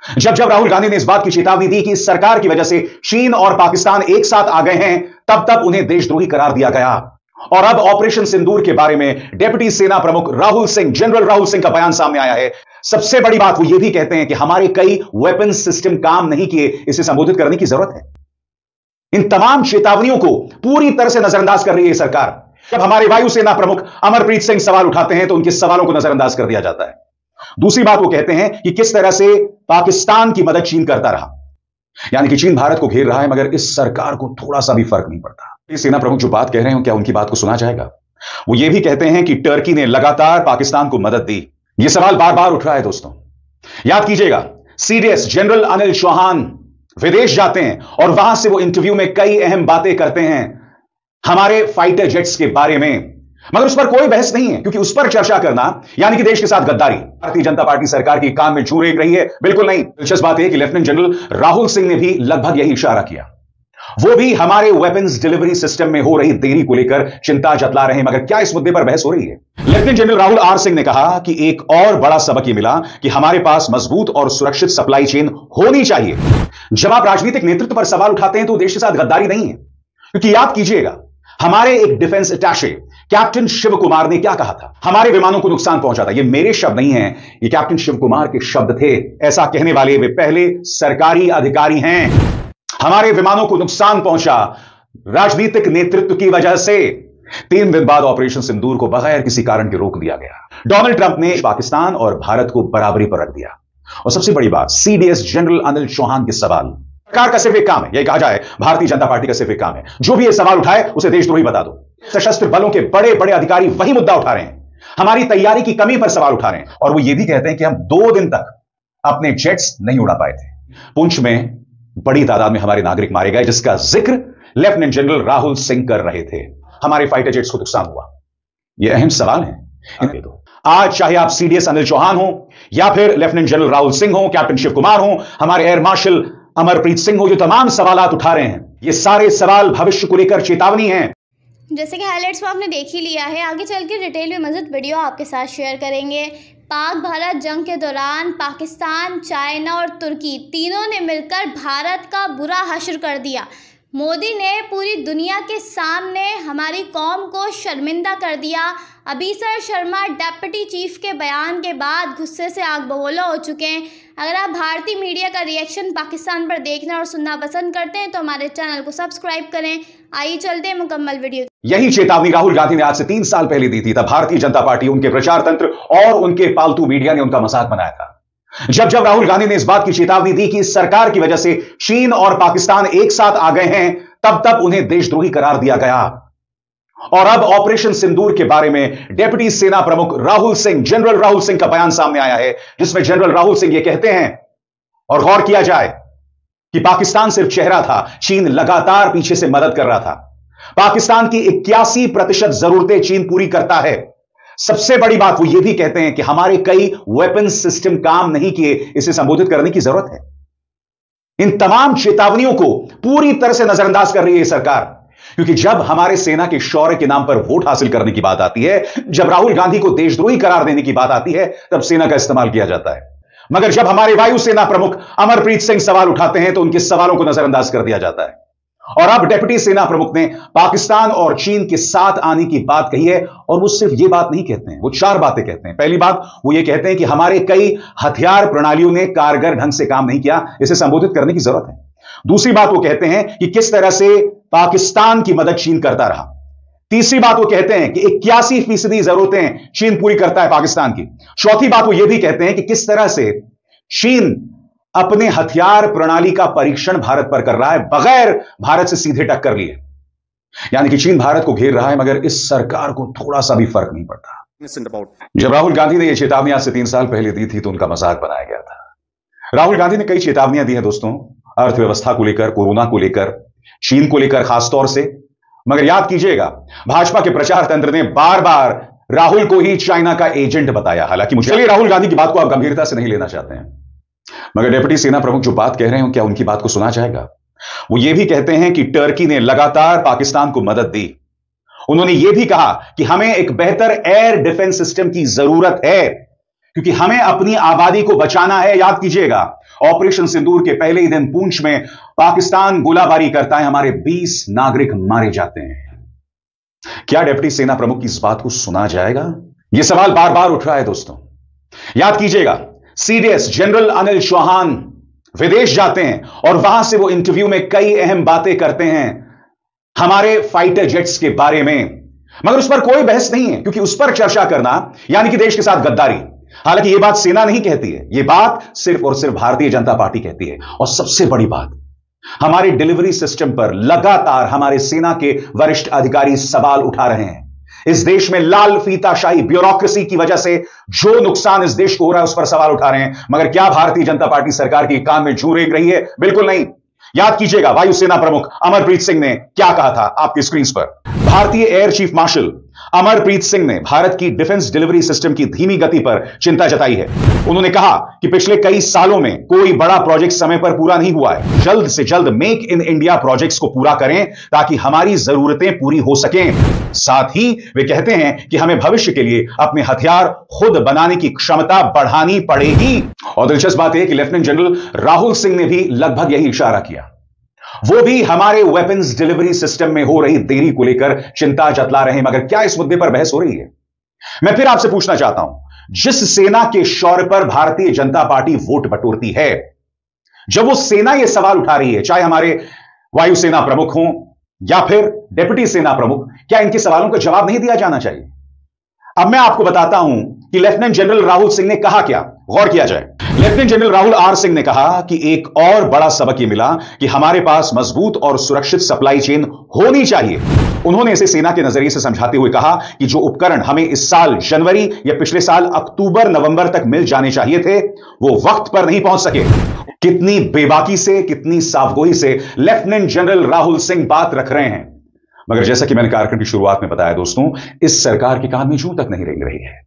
जब जब राहुल गांधी ने इस बात की चेतावनी दी कि इस सरकार की वजह से चीन और पाकिस्तान एक साथ आ गए हैं, तब तब उन्हें देशद्रोही करार दिया गया। और अब ऑपरेशन सिंदूर के बारे में डिप्टी सेना प्रमुख राहुल सिंह, जनरल राहुल सिंह का बयान सामने आया है। सबसे बड़ी बात वो ये भी कहते हैं कि हमारे कई वेपन सिस्टम काम नहीं किए, इसे संबोधित करने की जरूरत है। इन तमाम चेतावनियों को पूरी तरह से नजरअंदाज कर रही है सरकार। जब हमारे वायुसेना प्रमुख अमरप्रीत सिंह सवाल उठाते हैं तो उनके सवालों को नजरअंदाज कर दिया जाता है। दूसरी बात वो कहते हैं कि किस तरह से पाकिस्तान की मदद चीन करता रहा, यानी कि चीन भारत को घेर रहा है मगर इस सरकार को थोड़ा सा भी फर्क नहीं पड़ता। सेना प्रमुख जो बात कह रहे हैं क्या उनकी बात को सुना जाएगा? वो ये भी कहते हैं कि टर्की ने लगातार पाकिस्तान को मदद दी। यह सवाल बार बार उठ रहा है दोस्तों। याद कीजिएगा, सीडीएस जनरल अनिल चौहान विदेश जाते हैं और वहां से वो इंटरव्यू में कई अहम बातें करते हैं हमारे फाइटर जेट्स के बारे में, मगर उस पर कोई बहस नहीं है, क्योंकि उस पर चर्चा करना यानी कि देश के साथ गद्दारी। भारतीय जनता पार्टी सरकार की काम में छू रेंग रही है? बिल्कुल नहीं। दिलचस्प बात यह कि लेफ्टिनेंट जनरल राहुल सिंह ने भी लगभग यही इशारा किया। वो भी हमारे वेपन्स डिलीवरी सिस्टम में हो रही देरी को लेकर चिंता जतला रहे हैं, मगर क्या इस मुद्दे पर बहस हो रही है? Lieutenant general Rahul R Singh ने कहा कि एक और बड़ा सबक यह मिला कि हमारे पास मजबूत और सुरक्षित सप्लाई चेन होनी चाहिए। जब आप राजनीतिक नेतृत्व पर सवाल उठाते हैं तो देश के साथ गद्दारी नहीं है, क्योंकि याद कीजिएगा, हमारे एक defence attache captain Shiv Kumar ने क्या कहा था? हमारे विमानों को नुकसान पहुंचा था। ये मेरे शब्द नहीं हैं, ये कैप्टन शिव कुमार के शब्द थे। ऐसा कहने वाले वे पहले सरकारी अधिकारी हैं। हमारे विमानों को नुकसान पहुंचा राजनीतिक नेतृत्व की वजह से। 3 दिन बाद ऑपरेशन सिंदूर को बगैर किसी कारण के रोक दिया गया। डोनाल्ड ट्रंप ने पाकिस्तान और भारत को बराबरी पर रख दिया। और सबसे बड़ी बात, सीडीएस जनरल अनिल चौहान के सवाल, सरकार का सिर्फ एक काम है, यह कहा जाए भारतीय जनता पार्टी का सिर्फ एक काम है, जो भी ये सवाल उठाए उसे देशद्रोही बता दो। सशस्त्र बलों के बड़े बड़े अधिकारी वही मुद्दा उठा रहे हैं, हमारी तैयारी की कमी पर सवाल उठा रहे हैं। और वो ये भी कहते हैं कि हम 2 दिन तक अपने जेट्स नहीं उड़ा पाए थे। पुंछ में बड़ी तादाद में हमारे नागरिक मारे गए, जिसका जिक्र लेफ्टिनेंट जनरल राहुल सिंह कर रहे थे। हमारे फाइटर जेट्स को नुकसान हुआ। यह अहम सवाल है। आज चाहे आप सीडीएस अनिल चौहान हो या फिर लेफ्टिनेंट जनरल राहुल सिंह हो, कैप्टन शिव कुमार हो, हमारे एयर मार्शल अमरप्रीत सिंह हो, जो तमाम सवालात उठा रहे हैं, ये सारे सवाल भविष्य को लेकर चेतावनी है। जैसे कि हाइलाइट्स में आपने देख ही लिया है, आगे चल के डिटेल में मज़ीद वीडियो आपके साथ शेयर करेंगे। पाक भारत जंग के दौरान पाकिस्तान, चाइना और तुर्की तीनों ने मिलकर भारत का बुरा हश्र कर दिया। मोदी ने पूरी दुनिया के सामने हमारी कौम को शर्मिंदा कर दिया। अभिसर शर्मा डिप्टी चीफ के बयान के बाद गुस्से से आग बबूला हो चुके हैं। अगर आप भारतीय मीडिया का रिएक्शन पाकिस्तान पर देखना और सुनना पसंद करते हैं तो हमारे चैनल को सब्सक्राइब करें। आइए चलते हैं मुकम्मल वीडियो। यही चेतावनी राहुल गांधी ने आज से 3 साल पहले दी थी। तब भारतीय जनता पार्टी, उनके प्रचार तंत्र और उनके पालतू मीडिया ने उनका मजाक बनाया था। जब जब राहुल गांधी ने इस बात की चेतावनी दी कि इस सरकार की वजह से चीन और पाकिस्तान एक साथ आ गए हैं, तब तब उन्हें देशद्रोही करार दिया गया। और अब ऑपरेशन सिंदूर के बारे में डिप्टी सेना प्रमुख राहुल सिंह, जनरल राहुल सिंह का बयान सामने आया है, जिसमें जनरल राहुल सिंह यह कहते हैं, और गौर किया जाए कि पाकिस्तान सिर्फ चेहरा था, चीन लगातार पीछे से मदद कर रहा था। पाकिस्तान की 81% जरूरतें चीन पूरी करता है। सबसे बड़ी बात वो ये भी कहते हैं कि हमारे कई वेपन सिस्टम काम नहीं किए, इसे संबोधित करने की जरूरत है। इन तमाम चेतावनियों को पूरी तरह से नजरअंदाज कर रही है सरकार, क्योंकि जब हमारे सेना के शौर्य के नाम पर वोट हासिल करने की बात आती है, जब राहुल गांधी को देशद्रोही करार देने की बात आती है, तब सेना का इस्तेमाल किया जाता है। मगर जब हमारे वायुसेना प्रमुख अमरप्रीत सिंह सवाल उठाते हैं तो उनके सवालों को नजरअंदाज कर दिया जाता है। और अब डिप्टी सेना प्रमुख ने पाकिस्तान और चीन के साथ आने की बात कही है, और वो सिर्फ ये बात नहीं कहते हैं, वो 4 बातें कहते हैं। पहली बात वो ये कहते हैं कि हमारे कई हथियार प्रणालियों ने कारगर ढंग से काम नहीं किया, इसे संबोधित करने की जरूरत है। दूसरी बात वो कहते हैं कि किस तरह से पाकिस्तान की मदद चीन करता रहा। तीसरी बात वो कहते हैं कि 81% जरूरतें चीन पूरी करता है पाकिस्तान की। चौथी बात वो ये भी कहते हैं कि किस तरह से चीन अपने हथियार प्रणाली का परीक्षण भारत पर कर रहा है, बगैर भारत से सीधे टक्कर लिए। यानी कि चीन भारत को घेर रहा है मगर इस सरकार को थोड़ा सा भी फर्क नहीं पड़ता। जब राहुल गांधी ने यह चेतावनी आज से 3 साल पहले दी थी तो उनका मजाक बनाया गया था। राहुल गांधी ने कई चेतावनियां दी हैं दोस्तों, अर्थव्यवस्था को लेकर, कोरोना को लेकर, चीन को लेकर खासतौर से। मगर याद कीजिएगा, भाजपा के प्रचार तंत्र ने बार बार राहुल को ही चाइना का एजेंट बताया। हालांकि मुझे राहुल गांधी की बात को आप गंभीरता से नहीं लेना चाहते हैं, मगर डिप्टी सेना प्रमुख जो बात कह रहे हैं क्या उनकी बात को सुना जाएगा? वो ये भी कहते हैं कि टर्की ने लगातार पाकिस्तान को मदद दी। उन्होंने ये भी कहा कि हमें एक बेहतर एयर डिफेंस सिस्टम की जरूरत है। क्योंकि हमें अपनी आबादी को बचाना है। याद कीजिएगा, ऑपरेशन सिंदूर के पहले ही दिन पुंछ में पाकिस्तान गोलाबारी करता है, हमारे 20 नागरिक मारे जाते हैं। क्या डिप्टी सेना प्रमुख की इस बात को सुना जाएगा? यह सवाल बार बार उठ रहा है दोस्तों। याद कीजिएगा, सीडीएस जनरल अनिल चौहान विदेश जाते हैं और वहां से वो इंटरव्यू में कई अहम बातें करते हैं हमारे फाइटर जेट्स के बारे में, मगर उस पर कोई बहस नहीं है, क्योंकि उस पर चर्चा करना यानी कि देश के साथ गद्दारी। हालांकि यह बात सेना नहीं कहती है, यह बात सिर्फ और सिर्फ भारतीय जनता पार्टी कहती है। और सबसे बड़ी बात, हमारे डिलीवरी सिस्टम पर लगातार हमारे सेना के वरिष्ठ अधिकारी सवाल उठा रहे हैं। इस देश में लाल फीताशाही ब्यूरोक्रेसी की वजह से जो नुकसान इस देश को हो रहा है उस पर सवाल उठा रहे हैं। मगर क्या भारतीय जनता पार्टी सरकार की कान में जू रेंग रही है? बिल्कुल नहीं। याद कीजिएगा, वायुसेना प्रमुख अमरप्रीत सिंह ने क्या कहा था आपकी स्क्रीन पर। भारतीय air chief marshal Amarpreet Singh ने भारत की डिफेंस डिलीवरी सिस्टम की धीमी गति पर चिंता जताई है। उन्होंने कहा कि पिछले कई सालों में कोई बड़ा प्रोजेक्ट समय पर पूरा नहीं हुआ है। जल्द से जल्द मेक इन इंडिया प्रोजेक्ट्स को पूरा करें ताकि हमारी जरूरतें पूरी हो सकें। साथ ही वे कहते हैं कि हमें भविष्य के लिए अपने हथियार खुद बनाने की क्षमता बढ़ानी पड़ेगी। और दिलचस्प बात यह कि लेफ्टिनेंट जनरल राहुल सिंह ने भी लगभग यही इशारा किया। वो भी हमारे वेपन्स डिलीवरी सिस्टम में हो रही देरी को लेकर चिंता जतला रहे हैं। मगर क्या इस मुद्दे पर बहस हो रही है? मैं फिर आपसे पूछना चाहता हूं, जिस सेना के शौर्य पर भारतीय जनता पार्टी वोट बटोरती है, जब वो सेना ये सवाल उठा रही है, चाहे हमारे वायुसेना प्रमुख हों या फिर डिप्टी सेना प्रमुख, क्या इनके सवालों का जवाब नहीं दिया जाना चाहिए? अब मैं आपको बताता हूं कि लेफ्टिनेंट जनरल राहुल सिंह ने कहा क्या। गौर किया जाए। Lieutenant general Rahul R Singh ने कहा कि एक और बड़ा सबक यह मिला कि हमारे पास मजबूत और सुरक्षित सप्लाई चेन होनी चाहिए। उन्होंने इसे सेना के नजरिए से समझाते हुए कहा कि जो उपकरण हमें इस साल जनवरी या पिछले साल अक्टूबर नवंबर तक मिल जाने चाहिए थे, वो वक्त पर नहीं पहुंच सके। कितनी बेबाकी से, कितनी साफगोई से लेफ्टिनेंट जनरल राहुल सिंह बात रख रहे हैं। मगर जैसा कि मैंने कार्यक्रम की शुरुआत में बताया दोस्तों, इस सरकार के कान में जूं तक नहीं रेंग रही है।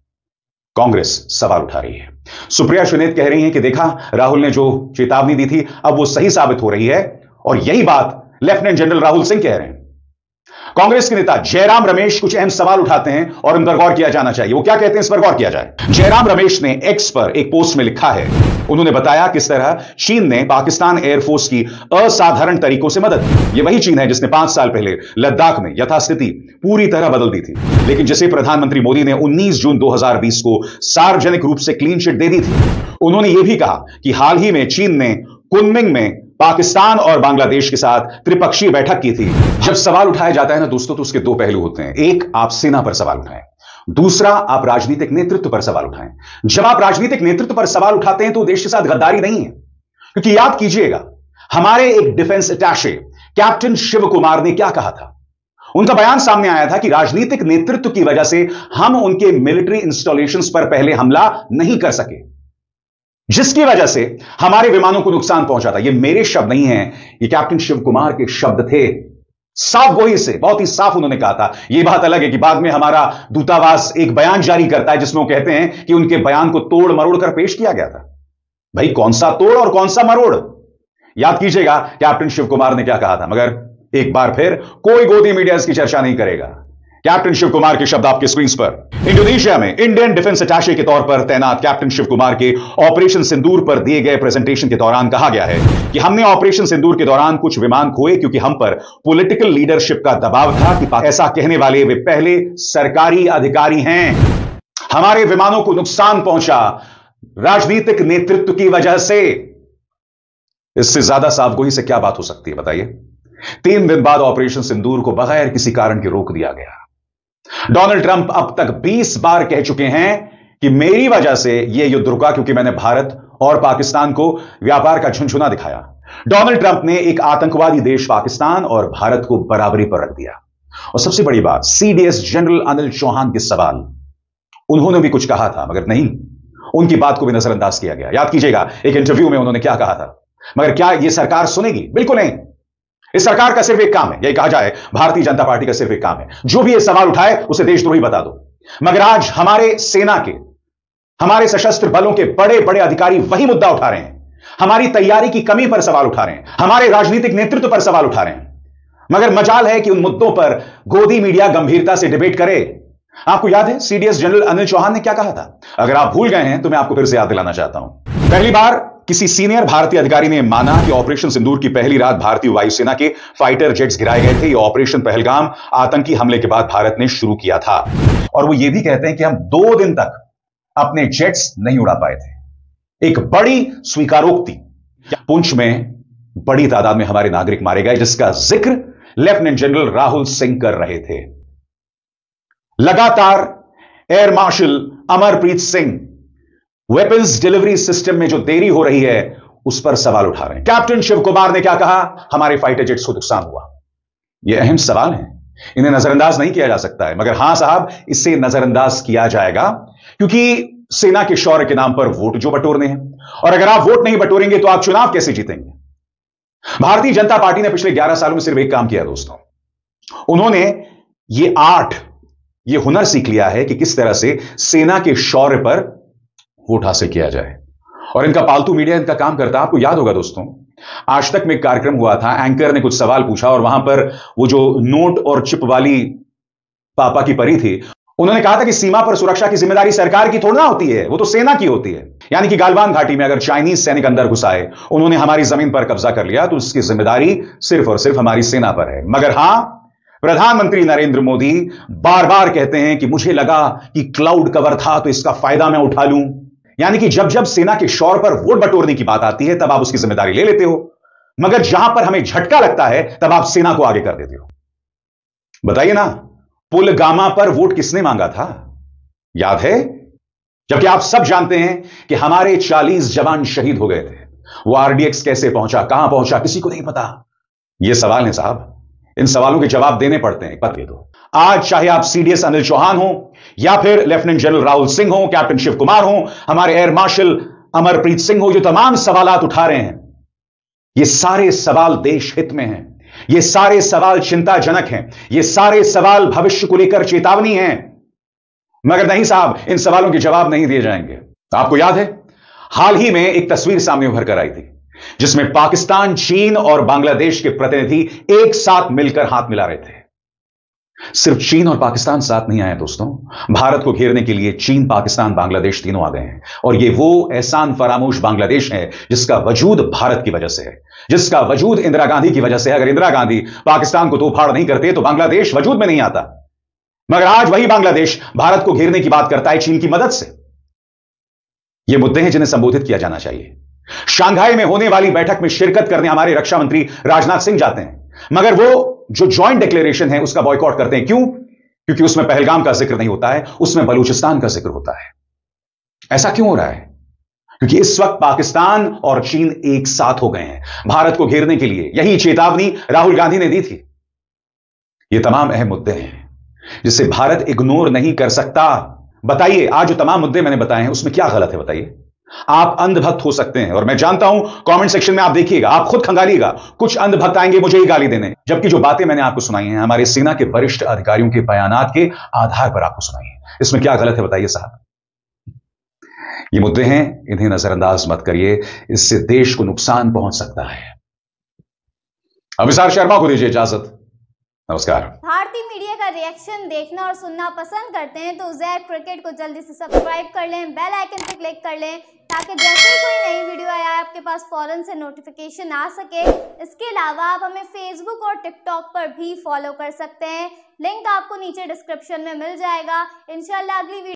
कांग्रेस सवाल उठा रही है। सुप्रिया सुनीत कह रही हैं कि देखा, राहुल ने जो चेतावनी दी थी अब वो सही साबित हो रही है। और यही बात लेफ्टिनेंट जनरल राहुल सिंह कह रहे हैं। कांग्रेस के नेता जयराम रमेश कुछ अहम सवाल उठाते हैं और उन पर गौर किया जाना चाहिए। वो क्या कहते हैं, इस पर गौर किया जाए। जयराम रमेश ने एक्स पर एक पोस्ट में लिखा है, उन्होंने बताया किस तरह चीन ने पाकिस्तान एयरफोर्स की असाधारण तरीकों से मदद की। यह वही चीन है जिसने 5 साल पहले लद्दाख में यथास्थिति पूरी तरह बदल दी थी, लेकिन जिसे प्रधानमंत्री मोदी ने 19 जून 2020 को सार्वजनिक रूप से क्लीन चिट दे दी थी। उन्होंने यह भी कहा कि हाल ही में चीन ने कुनमिंग में पाकिस्तान और बांग्लादेश के साथ त्रिपक्षीय बैठक की थी। जब सवाल उठाया जाता है ना दोस्तों, तो उसके दो पहलू होते हैं। एक, आप सेना पर सवाल उठाएं, दूसरा आप राजनीतिक नेतृत्व पर सवाल उठाएं। जब आप राजनीतिक नेतृत्व पर सवाल उठाते हैं तो देश के साथ गद्दारी नहीं है, क्योंकि याद कीजिएगा, हमारे एक defence attache captain Shiv Kumar ने क्या कहा था। उनका बयान सामने आया था कि राजनीतिक नेतृत्व की वजह से हम उनके मिलिट्री इंस्टॉलेशंस पर पहले हमला नहीं कर सके, जिसकी वजह से हमारे विमानों को नुकसान पहुंचा था। ये मेरे शब्द नहीं हैं, ये कैप्टन शिव कुमार के शब्द थे। साफ गोई से, बहुत ही साफ उन्होंने कहा था। यह बात अलग है कि बाद में हमारा दूतावास एक बयान जारी करता है जिसमें वो कहते हैं कि उनके बयान को तोड़ मरोड़ कर पेश किया गया था। भाई, कौन सा तोड़ और कौन सा मरोड़? याद कीजिएगा कैप्टन शिव कुमार ने क्या कहा था। मगर एक बार फिर कोई गोदी मीडिया इसकी चर्चा नहीं करेगा। कैप्टन शिव कुमार के शब्द आपके स्क्रीन पर। इंडोनेशिया में इंडियन डिफेंस अटैचे के तौर पर तैनात कैप्टन शिव कुमार के ऑपरेशन सिंदूर पर दिए गए प्रेजेंटेशन के दौरान कहा गया है कि हमने ऑपरेशन सिंदूर के दौरान कुछ विमान खोए क्योंकि हम पर पॉलिटिकल लीडरशिप का दबाव था कि ऐसा कहने वाले वे पहले सरकारी अधिकारी हैं। हमारे विमानों को नुकसान पहुंचा राजनीतिक नेतृत्व की वजह से। इससे ज्यादा साफगोई से क्या बात हो सकती है बताइए। 3 दिन बाद ऑपरेशन सिंदूर को बगैर किसी कारण के रोक दिया गया। डोनाल्ड ट्रंप अब तक 20 बार कह चुके हैं कि मेरी वजह से यह युद्ध रुका क्योंकि मैंने भारत और पाकिस्तान को व्यापार का झुनझुना दिखाया। डोनाल्ड ट्रंप ने एक आतंकवादी देश पाकिस्तान और भारत को बराबरी पर रख दिया। और सबसे बड़ी बात, सीडीएस जनरल अनिल चौहान के सवाल, उन्होंने भी कुछ कहा था मगर नहीं, उनकी बात को भी नजरअंदाज किया गया। याद कीजिएगा एक इंटरव्यू में उन्होंने क्या कहा था। मगर क्या यह सरकार सुनेगी? बिल्कुल नहीं। इस सरकार का सिर्फ एक काम है, यही कहा जाए भारतीय जनता पार्टी का सिर्फ एक काम है, जो भी ये सवाल उठाए उसे देशद्रोही बता दो। मगर आज हमारे सेना के, हमारे सशस्त्र बलों के बड़े बड़े अधिकारी वही मुद्दा उठा रहे हैं। हमारी तैयारी की कमी पर सवाल उठा रहे हैं, हमारे राजनीतिक नेतृत्व पर सवाल उठा रहे हैं। मगर मजाल है कि उन मुद्दों पर गोदी मीडिया गंभीरता से डिबेट करे। आपको याद है सीडीएस जनरल अनिल चौहान ने क्या कहा था? अगर आप भूल गए हैं तो मैं आपको फिर से याद दिलाना चाहता हूं। पहली बार किसी सीनियर भारतीय अधिकारी ने माना कि ऑपरेशन सिंदूर की पहली रात भारतीय वायुसेना के फाइटर जेट्स गिराए गए थे। यह ऑपरेशन पहलगाम आतंकी हमले के बाद भारत ने शुरू किया था। और वो ये भी कहते हैं कि हम 2 दिन तक अपने जेट्स नहीं उड़ा पाए थे। एक बड़ी स्वीकारोक्ति। पुंछ में बड़ी तादाद में हमारे नागरिक मारे गए, जिसका जिक्र लेफ्टिनेंट जनरल राहुल सिंह कर रहे थे। लगातार air marshal Amarpreet Singh weapons delivery system में जो देरी हो रही है उस पर सवाल उठा रहे हैं। कैप्टन शिव कुमार ने क्या कहा? हमारे फाइटर जेट्स को नुकसान हुआ। यह अहम सवाल है, इन्हें नजरअंदाज नहीं किया जा सकता है। मगर हां साहब, इसे नजरअंदाज किया जाएगा क्योंकि सेना के शौर्य के नाम पर वोट जो बटोरने हैं, और अगर आप वोट नहीं बटोरेंगे तो आप चुनाव कैसे जीतेंगे? भारतीय जनता पार्टी ने पिछले 11 सालों में सिर्फ एक काम किया दोस्तों। उन्होंने ये हुनर सीख लिया है कि किस तरह से सेना के शौर्य पर वोट हासिल किया जाए। और इनका पालतू मीडिया इनका काम करता है। आपको याद होगा दोस्तों, आज तक में एक कार्यक्रम हुआ था, एंकर ने कुछ सवाल पूछा और वहां पर वो जो नोट और चिप वाली पापा की परी थी, उन्होंने कहा था कि सीमा पर सुरक्षा की जिम्मेदारी सरकार की थोड़ी ना होती है, वो तो सेना की होती है। यानी कि गालवान घाटी में अगर चाइनीज सैनिक अंदर घुस आए, उन्होंने हमारी जमीन पर कब्जा कर लिया, तो उसकी जिम्मेदारी सिर्फ और सिर्फ हमारी सेना पर है। मगर हां, प्रधानमंत्री नरेंद्र मोदी बार बार कहते हैं कि मुझे लगा कि क्लाउड कवर था तो इसका फायदा मैं उठा लूं। यानी कि जब जब सेना के शौर्य पर वोट बटोरने की बात आती है तब आप उसकी जिम्मेदारी ले लेते हो, मगर जहां पर हमें झटका लगता है तब आप सेना को आगे कर देते हो। बताइए ना, पुलगामा पर वोट किसने मांगा था? याद है? जबकि आप सब जानते हैं कि हमारे 40 जवान शहीद हो गए थे। वो आरडीएक्स कैसे पहुंचा, कहां पहुंचा, किसी को नहीं पता। ये सवाल है साहब, इन सवालों के जवाब देने पड़ते हैं। पता दो, आज चाहे आप सीडीएस अनिल चौहान हो या फिर लेफ्टिनेंट जनरल राहुल सिंह हो, कैप्टन शिव कुमार हो, हमारे एयर मार्शल अमरप्रीत सिंह हो, जो तमाम सवालात उठा रहे हैं, ये सारे सवाल देश हित में हैं। ये सारे सवाल चिंताजनक हैं। ये सारे सवाल भविष्य को लेकर चेतावनी हैं। मगर नहीं साहब, इन सवालों के जवाब नहीं दिए जाएंगे। आपको याद है, हाल ही में एक तस्वीर सामने उभर कर आई थी जिसमें पाकिस्तान, चीन और बांग्लादेश के प्रतिनिधि एक साथ मिलकर हाथ मिला रहे थे। सिर्फ चीन और पाकिस्तान साथ नहीं आए दोस्तों, भारत को घेरने के लिए चीन, पाकिस्तान, बांग्लादेश तीनों आ गए हैं। और ये वो एहसान फरामोश बांग्लादेश है जिसका वजूद भारत की वजह से है, जिसका वजूद इंदिरा गांधी की वजह से है। अगर इंदिरा गांधी पाकिस्तान को तोड़फाड़ नहीं करते तो बांग्लादेश वजूद में नहीं आता। मगर आज वही बांग्लादेश भारत को घेरने की बात करता है चीन की मदद से। ये मुद्दे हैं जिन्हें संबोधित किया जाना चाहिए। शंघाई में होने वाली बैठक में शिरकत करने हमारे रक्षा मंत्री राजनाथ सिंह जाते हैं, मगर वो जो ज्वाइंट डिक्लेरेशन है उसका बॉयकॉट करते हैं। क्यों? क्योंकि उसमें पहलगाम का जिक्र नहीं होता है, उसमें बलूचिस्तान का जिक्र होता है। ऐसा क्यों हो रहा है? क्योंकि इस वक्त पाकिस्तान और चीन एक साथ हो गए हैं भारत को घेरने के लिए। यही चेतावनी राहुल गांधी ने दी थी। ये तमाम अहम मुद्दे हैं जिसे भारत इग्नोर नहीं कर सकता। बताइए, आज जो तमाम मुद्दे मैंने बताए हैं उसमें क्या गलत है? बताइए। आप अंधभक्त हो सकते हैं, और मैं जानता हूं कमेंट सेक्शन में आप देखिएगा, आप खुद खंगालिएगा, कुछ अंधभक्त आएंगे मुझे ही गाली देने, जबकि जो बातें मैंने आपको सुनाई हैं हमारे सेना के वरिष्ठ अधिकारियों के बयानात के आधार पर आपको सुनाई है। इसमें क्या गलत है? बताइए साहब। ये मुद्दे हैं, इन्हें नजरअंदाज मत करिए, इससे देश को नुकसान पहुंच सकता है। अभिसार शर्मा को दीजिए इजाजत। नमस्कार। भारतीय मीडिया का रिएक्शन देखना और सुनना पसंद करते हैं तो ज़ैक क्रिकेट को जल्दी से सब्सक्राइब कर लें, बेल आइकन पर क्लिक कर लें ताकि जैसे ही कोई नई वीडियो आए आपके पास फौरन से नोटिफिकेशन आ सके। इसके अलावा आप हमें फेसबुक और टिकटॉक पर भी फॉलो कर सकते हैं। लिंक आपको नीचे डिस्क्रिप्शन में मिल जाएगा। इंशाल्लाह अगली वीडियो